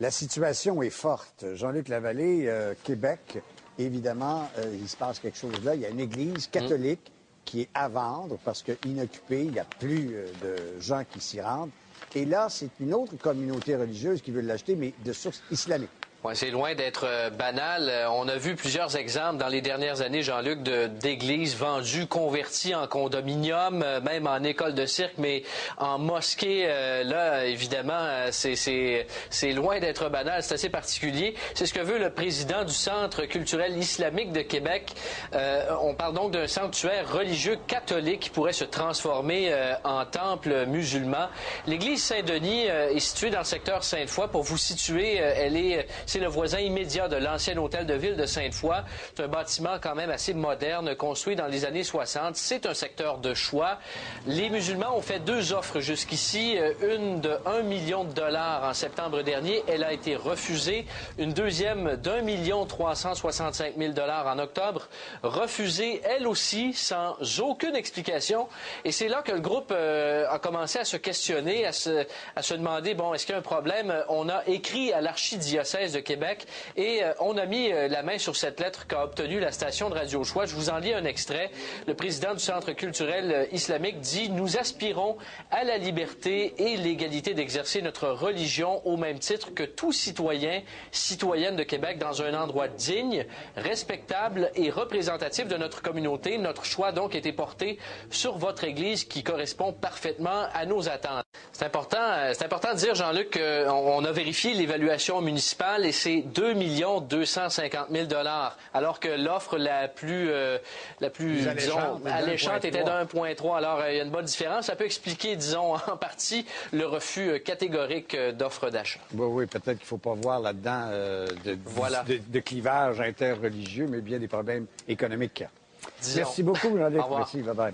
La situation est forte. Jean-Luc Lavallée, Québec, évidemment, il se passe quelque chose là. Il y a une église catholique qui est à vendre parce qu'inoccupée, il n'y a plus de gens qui s'y rendent. Et là, c'est une autre communauté religieuse qui veut l'acheter, mais de source islamique. Ouais, c'est loin d'être banal. On a vu plusieurs exemples dans les dernières années, Jean-Luc, d'églises vendues, converties en condominium, même en école de cirque, mais en mosquée, là, évidemment, c'est loin d'être banal. C'est assez particulier. C'est ce que veut le président du Centre culturel islamique de Québec. On parle donc d'un sanctuaire religieux catholique qui pourrait se transformer en temple musulman. L'église Saint-Denis est située dans le secteur Sainte-Foy. Pour vous situer, c'est le voisin immédiat de l'ancien hôtel de ville de Sainte-Foy. C'est un bâtiment quand même assez moderne, construit dans les années 60. C'est un secteur de choix. Les musulmans ont fait 2 offres jusqu'ici. Une de 1 million de dollars en septembre dernier. Elle a été refusée. Une deuxième d'1 365 000 dollars en octobre. Refusée, elle aussi, sans aucune explication. Et c'est là que le groupe a commencé à se questionner, à se demander, bon, est-ce qu'il y a un problème? On a écrit à l'archidiocèse de Québec et on a mis la main sur cette lettre qu'a obtenue la station de Radio Choix. Je vous en lis un extrait. Le président du Centre culturel islamique dit « Nous aspirons à la liberté et l'égalité d'exercer notre religion au même titre que tout citoyen, citoyenne de Québec dans un endroit digne, respectable et représentatif de notre communauté. Notre choix donc a été porté sur votre Église qui correspond parfaitement à nos attentes. » C'est important de dire, Jean-Luc, qu'on a vérifié l'évaluation municipale et c'est 2 250 000 dollars, alors que l'offre la plus alléchante était d'1,3. Alors, il y a une bonne différence. Ça peut expliquer, disons, en partie, le refus catégorique d'offres d'achat. Oui, peut-être qu'il ne faut pas voir là-dedans de clivage interreligieux, mais bien des problèmes économiques. Disons. Merci beaucoup, Jean-Luc. Merci, bye-bye.